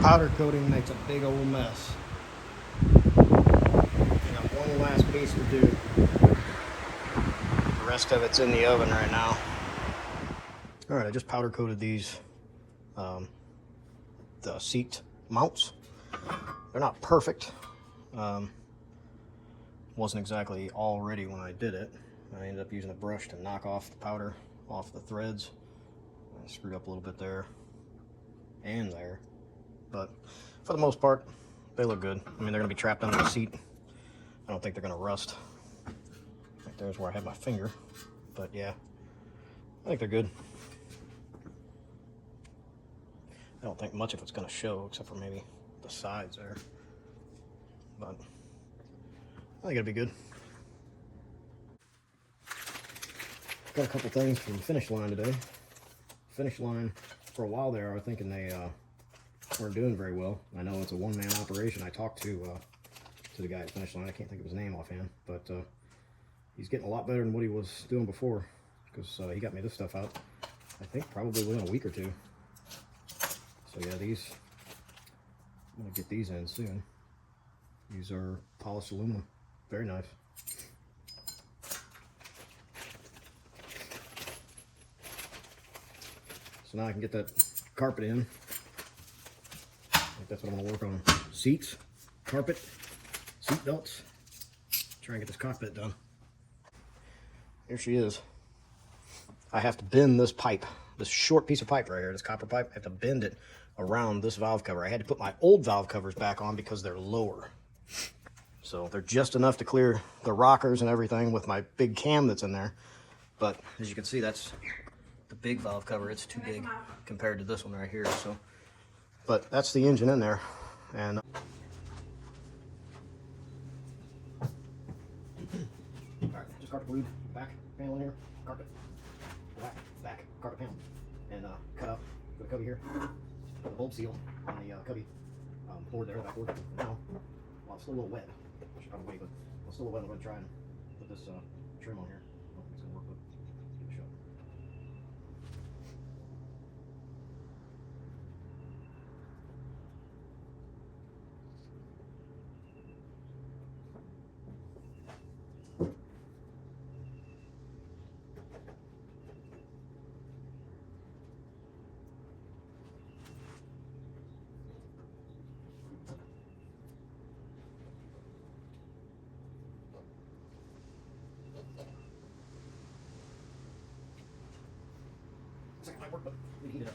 Powder coating makes a big old mess. I got one last piece to do. The rest of it's in the oven right now. All right, I just powder coated these the seat mounts. They're not perfect. Wasn't exactly all ready when I did it. I ended up using a brush to knock off the powder off the threads. I screwed up a little bit there and there, but for the most part, they look good. I mean, they're gonna be trapped under the seat. I don't think they're gonna rust. Right there's where I had my finger, but yeah, I think they're good. I don't think much of it's gonna show except for maybe the sides there, but I think it'll be good. Got a couple things from the finish line today. Finish line, for a while there, I was thinking they weren't doing very well. I know it's a one-man operation. I talked to the guy at the finish line. I can't think of his name offhand, but he's getting a lot better than what he was doing before, because he got me this stuff out, I think, probably within a week or two. So yeah, these, I'm gonna get these in soon. These are polished aluminum, very nice. So now I can get that carpet in. I think that's what I'm gonna work on. Seats, carpet, seat belts. Try and get this cockpit done. Here she is. I have to bend this pipe, this short piece of pipe right here, this copper pipe. I have to bend it around this valve cover. I had to put my old valve covers back on because they're lower. So they're just enough to clear the rockers and everything with my big cam that's in there. But as you can see, that's the big valve cover. It's too big compared to this one right here. So, but that's the engine in there. And all right, just carpet glued back panel in here, carpet, back carpet panel, and cut out for the cubby here, put the bulb seal on the cubby board there, that board. Now, while it's still a little wet, I should probably wait, but while it's still a little wet, I'm going to try and put this trim on here. I don't think it's going to work, but give it a shot. Looks like it might work, but we heat it up.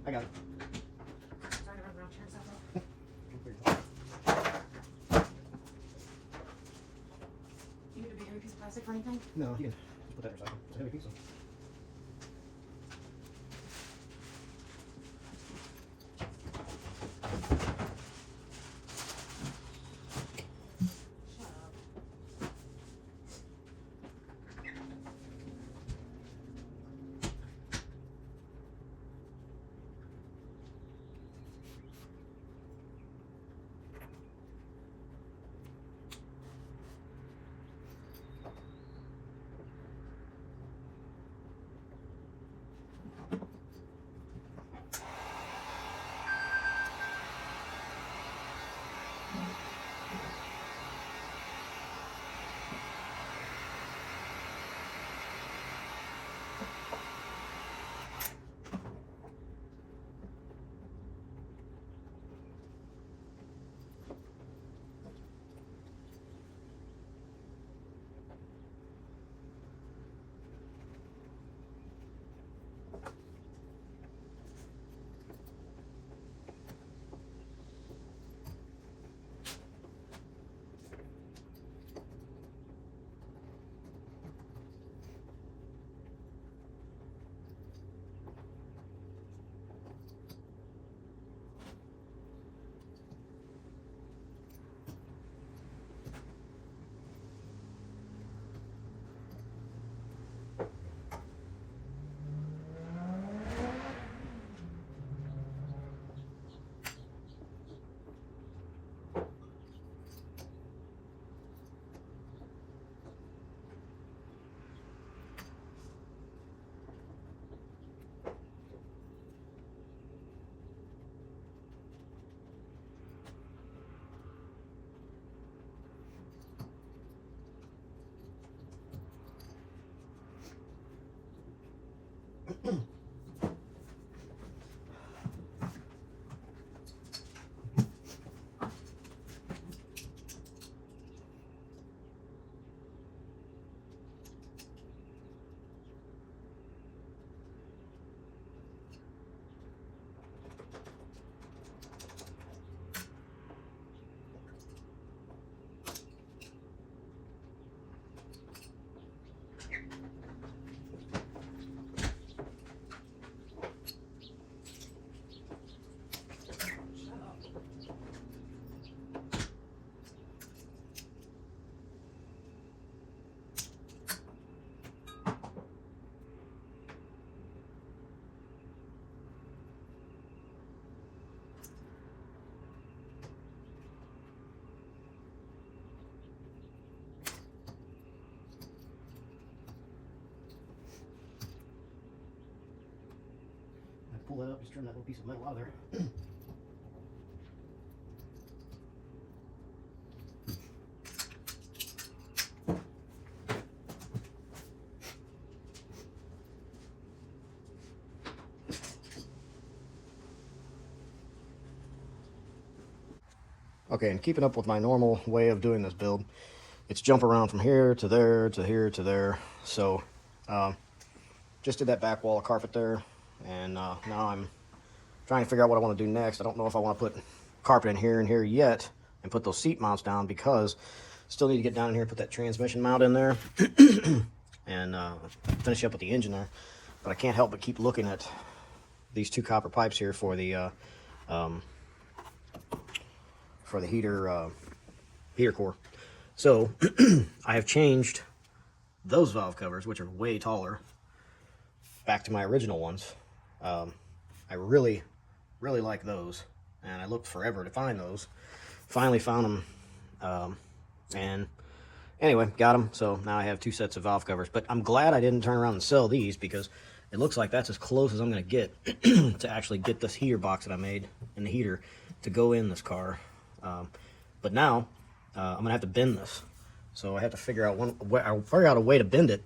I got it. Sorry to run around, turn stuff off. anything? No, you can just put that in recycle. It's a heavy piece. Pull that up, just turn that little piece of metal out of there. Okay, and keeping up with my normal way of doing this build, it's jump around from here to there to here to there. So just did that back wall of carpet there, and now I'm trying to figure out what I want to do next. I don't know if I want to put carpet in here and here yet and put those seat mounts down, because still need to get down in here and put that transmission mount in there and finish up with the engine there. But I can't help but keep looking at these two copper pipes here for the heater core. So I have changed those valve covers, which are way taller, back to my original ones. I really like those, and I looked forever to find those. Finally found them, and anyway, got them. So now I have two sets of valve covers. But I'm glad I didn't turn around and sell these, because it looks like that's as close as I'm going to get to actually get this heater box that I made and the heater to go in this car. But now I'm going to have to bend this. So I have to figure out a way to bend it.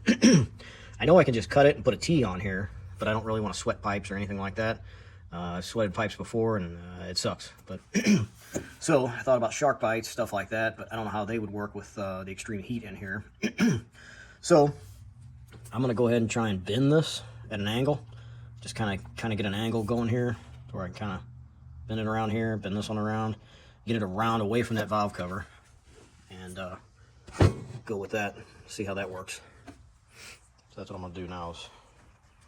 I know I can just cut it and put a T on here, but I don't really want to sweat pipes or anything like that. I've sweated pipes before, and it sucks. But so I thought about shark bites, stuff like that, but I don't know how they would work with the extreme heat in here. So I'm going to go ahead and try and bend this at an angle. Just kind of get an angle going here, where I can kind of bend it around here, bend this one around, get it around away from that valve cover, and go with that. See how that works. So that's what I'm gonna do now is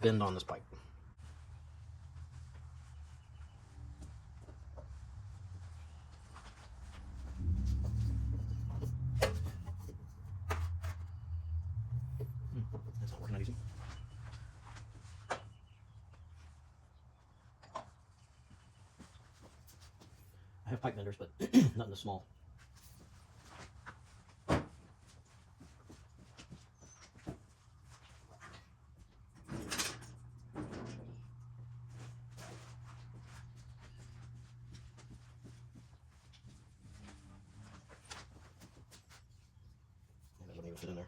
bend on this pipe. That's not working out easy. I have pipe benders, but nothing this small. That doesn't even fit in there.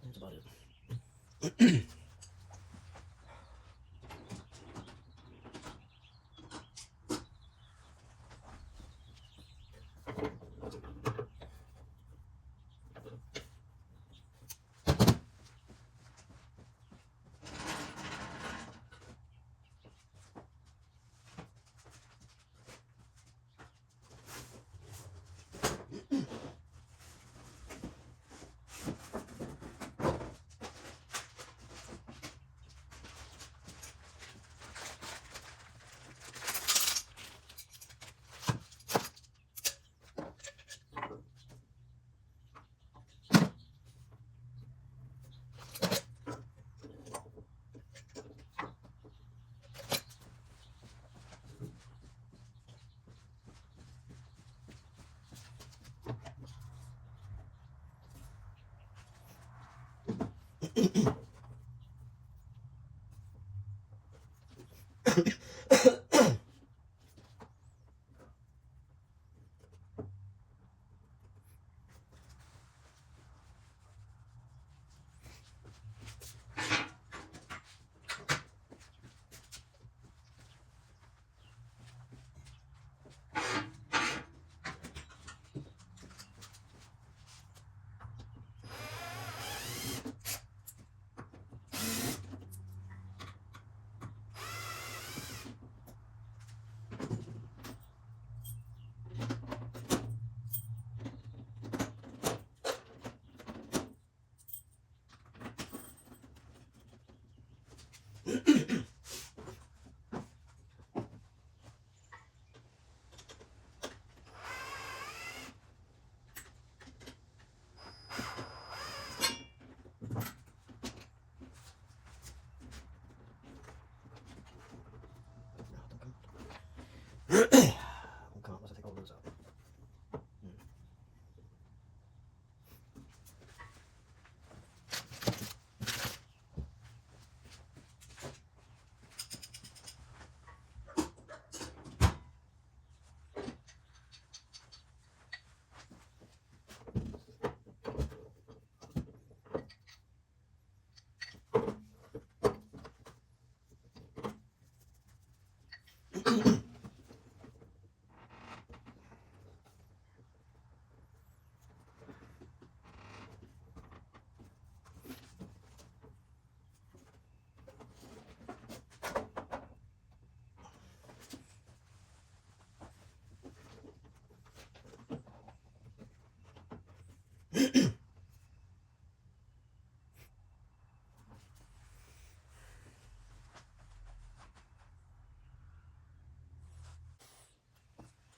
That's about it.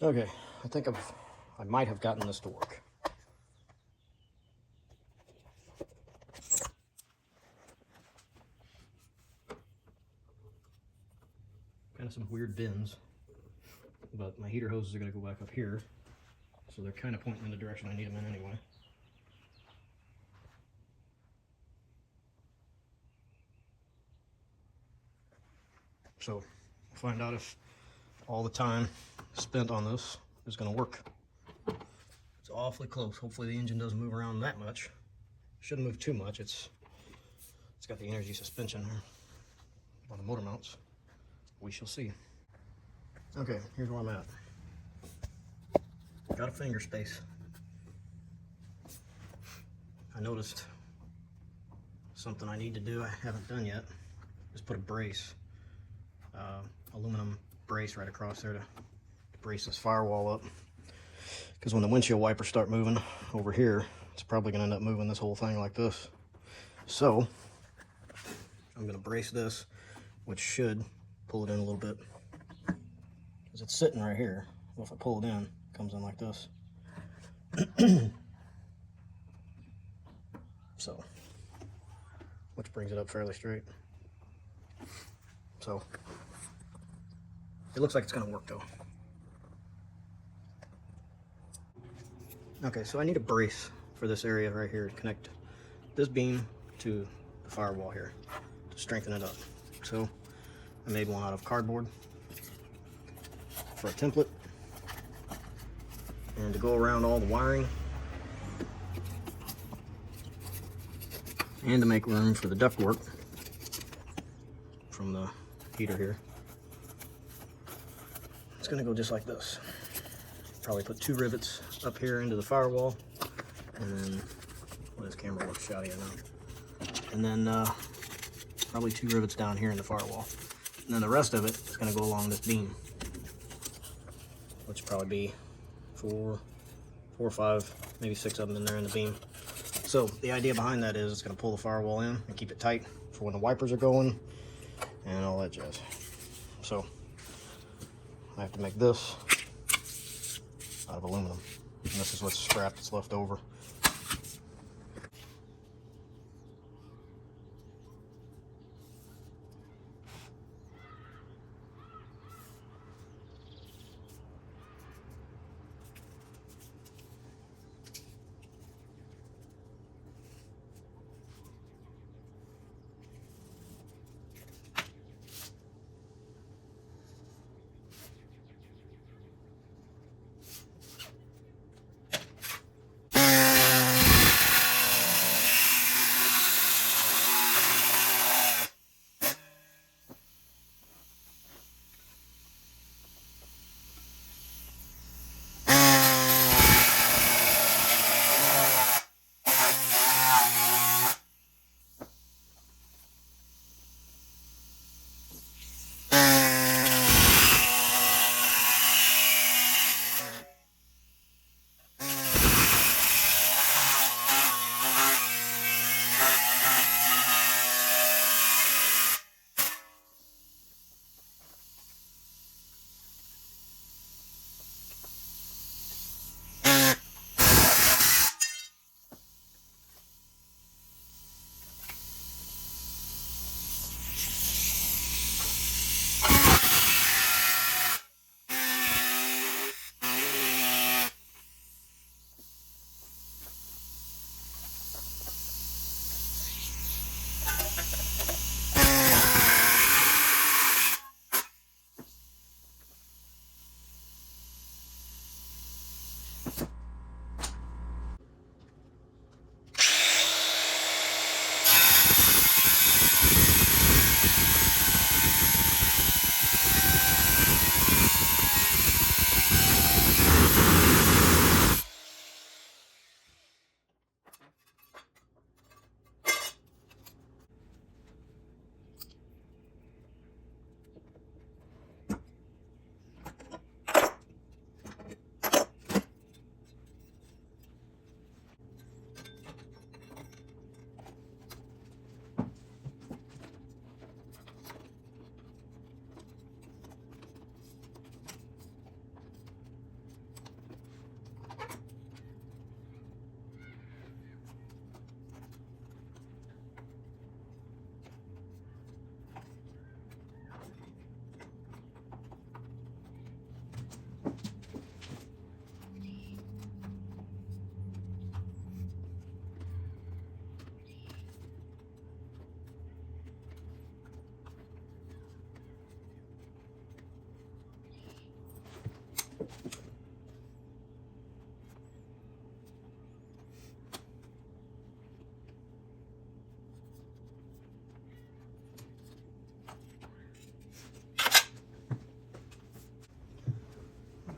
Okay, I think I might have gotten this to work. Kind of some weird bends, but my heater hoses are going to go back up here, so they're kind of pointing in the direction I need them in anyway. So, find out if all the time spent on this is going to work. It's awfully close. Hopefully the engine doesn't move around that much. Shouldn't move too much. It's got the energy suspension on the motor mounts. We shall see. Okay, here's where I'm at. Got a finger space. I noticed something I need to do I haven't done yet. Just put a brace, aluminum brace right across there to brace this firewall up. Because when the windshield wipers start moving over here, it's probably going to end up moving this whole thing like this. So I'm going to brace this, which should pull it in a little bit. Because it's sitting right here. Well, if I pull it in, it comes in like this. So, which brings it up fairly straight. So, it looks like it's going to work though. Okay, so I need a brace for this area right here to connect this beam to the firewall here to strengthen it up. So, I made one out of cardboard for a template, and to go around all the wiring, and to make room for the ductwork from the heater here. It's going to go just like this. Probably put 2 rivets up here into the firewall, and then, well, this camera looks shoddy, I know. And then probably 2 rivets down here in the firewall. And then the rest of it is going to go along this beam, which will probably be 4 or 5, maybe 6 of them in there in the beam. So the idea behind that is it's going to pull the firewall in and keep it tight for when the wipers are going and all that jazz. So I have to make this out of aluminum, and this is what's scrap that's left over.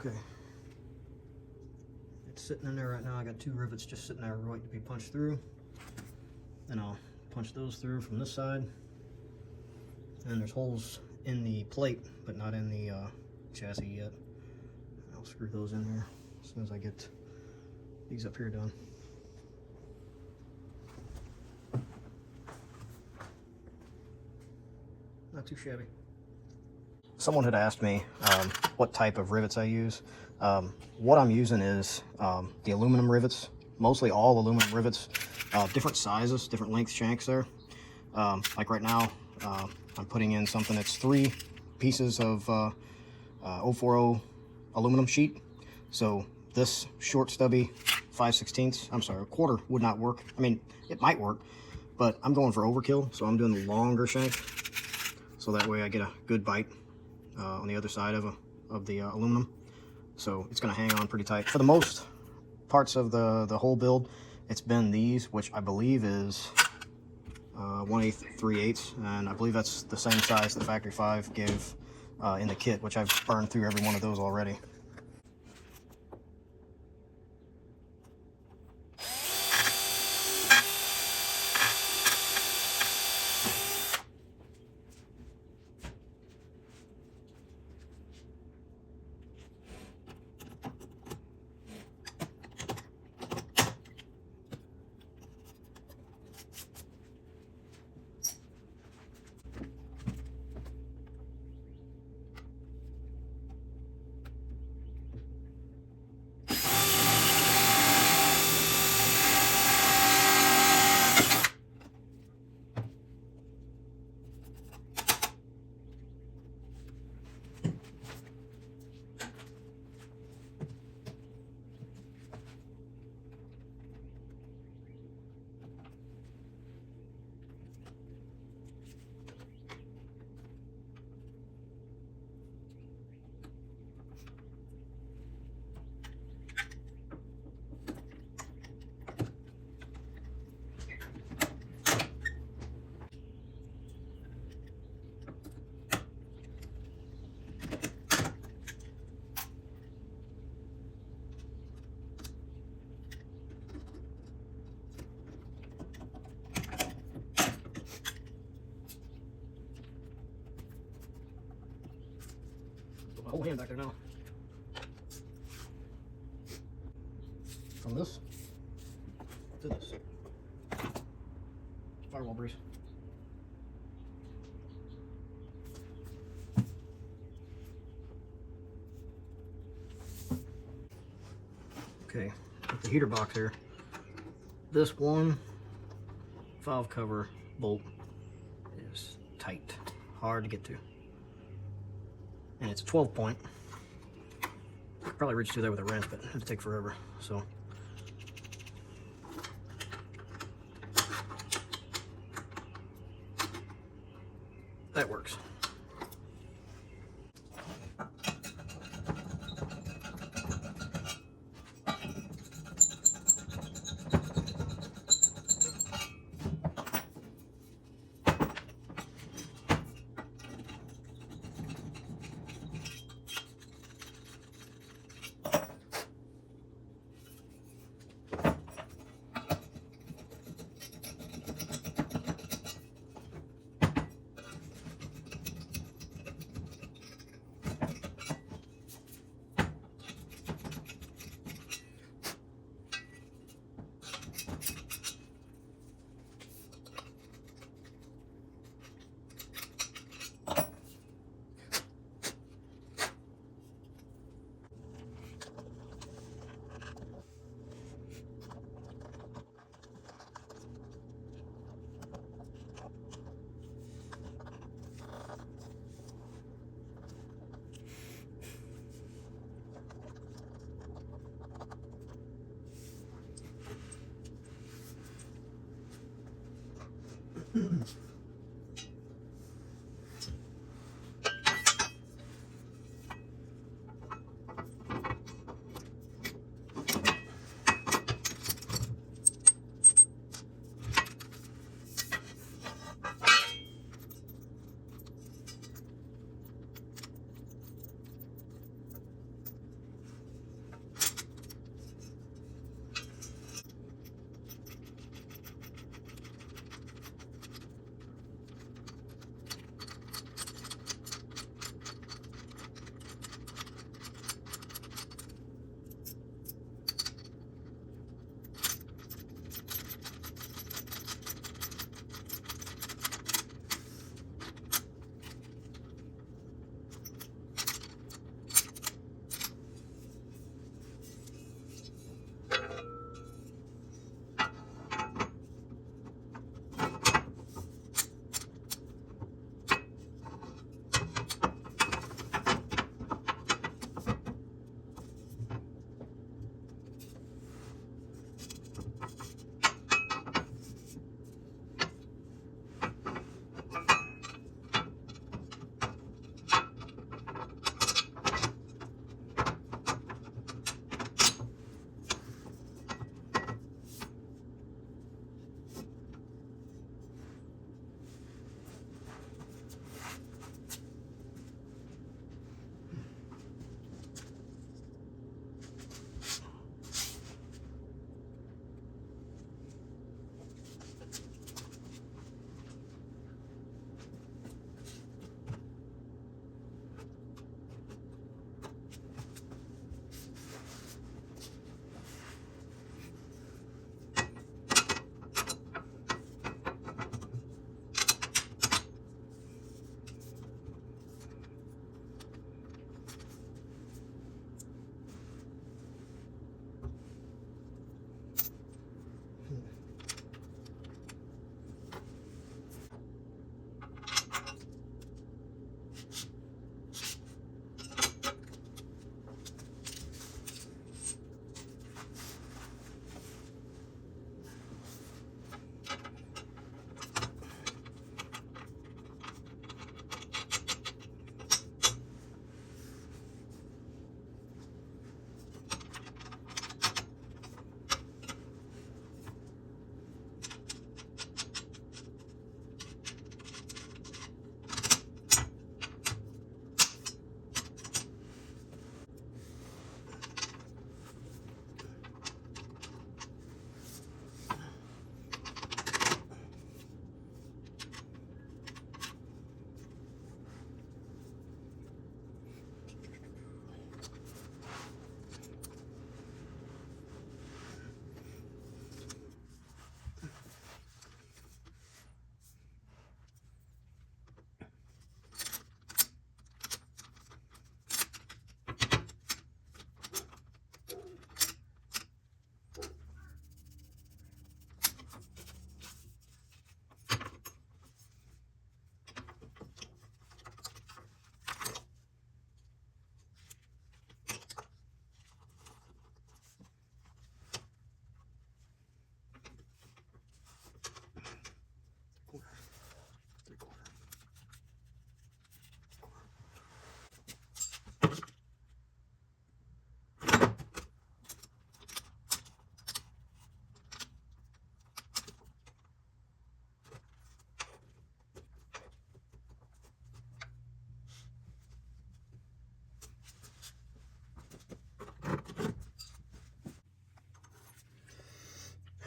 Okay. It's sitting in there right now. I got 2 rivets just sitting there waiting to be punched through. Then I'll punch those through from this side. And there's holes in the plate, but not in the chassis yet. I'll screw those in here as soon as I get these up here done. Not too shabby. Someone had asked me what type of rivets I use. What I'm using is the aluminum rivets, mostly all aluminum rivets, different sizes, different length shanks there. Like right now, I'm putting in something that's 3 pieces of 040 aluminum sheet. So this short stubby 5/16, I'm sorry, a quarter would not work. I mean, it might work, but I'm going for overkill, so I'm doing the longer shank. So that way I get a good bite on the other side of the aluminum. So it's going to hang on pretty tight. For the most parts of the whole build, it's been these, which I believe is 1/8, 3/8, and I believe that's the same size the Factory 5 gave in the kit, which I've burned through every one of those already. My whole hand back there now. From this to this. Firewall brace. Okay, with the heater box here, this one valve cover bolt is tight, hard to get to. And it's a 12 point. Could probably reach through there with a wrench, but it'd take forever. So that works.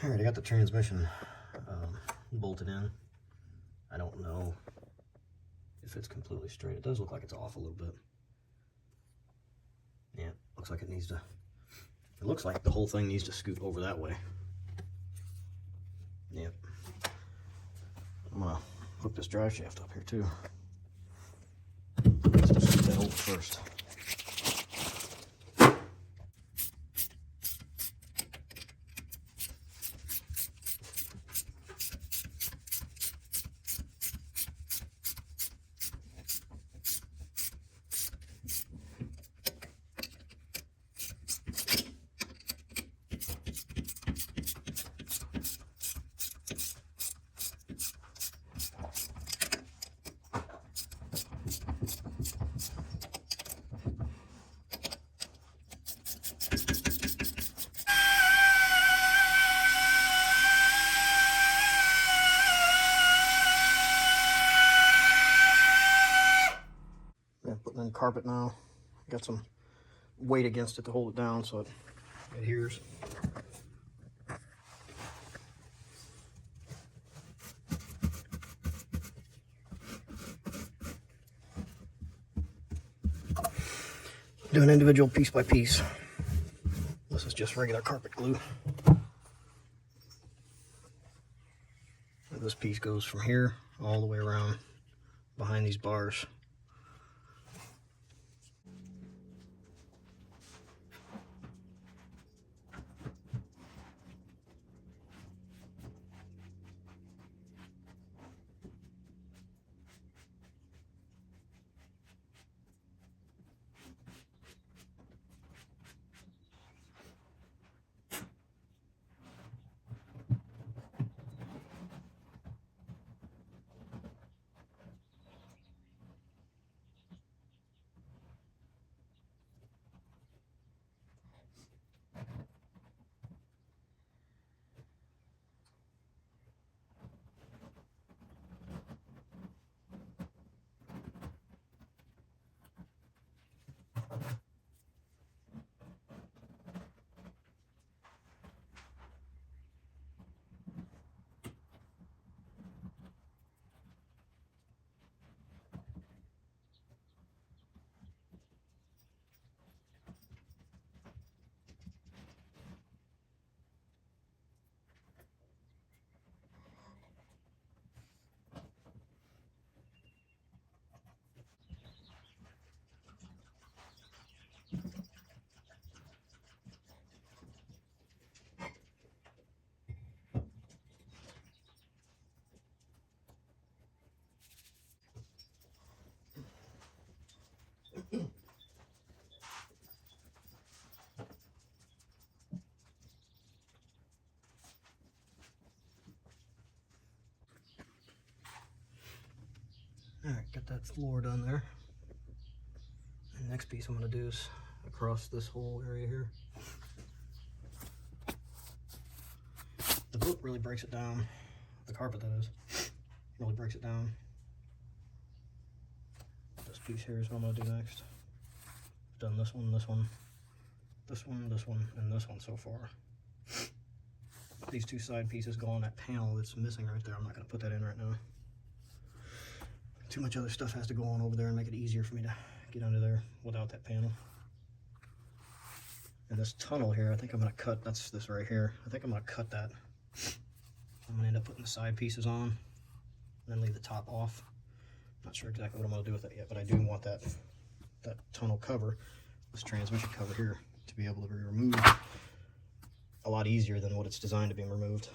Alright, I got the transmission bolted in. I don't know if it's completely straight. It does look like it's off a little bit. Yeah, looks like it needs to, it looks like the whole thing needs to scoot over that way. Yep. I'm gonna hook this drive shaft up here too. Let's just get that over first. Putting in carpet now. Got some weight against it to hold it down so it adheres. Doing individual piece by piece. This is just regular carpet glue. This piece goes from here all the way around behind these bars. Alright, got that floor done there. And next piece I'm going to do is across this whole area here. The boot really breaks it down. The carpet, that is. Really breaks it down. This piece here is what I'm going to do next. I've done this one, this one, this one, this one, and this one so far. These two side pieces go on that panel that's missing right there. I'm not going to put that in right now. Too much other stuff has to go on over there and make it easier for me to get under there without that panel. And this tunnel here, I think I'm going to cut, that's this right here. I think I'm going to cut that. I'm going to end up putting the side pieces on and then leave the top off. Not sure exactly what I'm going to do with it yet, but I do want that tunnel cover, this transmission cover here, to be able to be removed a lot easier than what it's designed to be removed.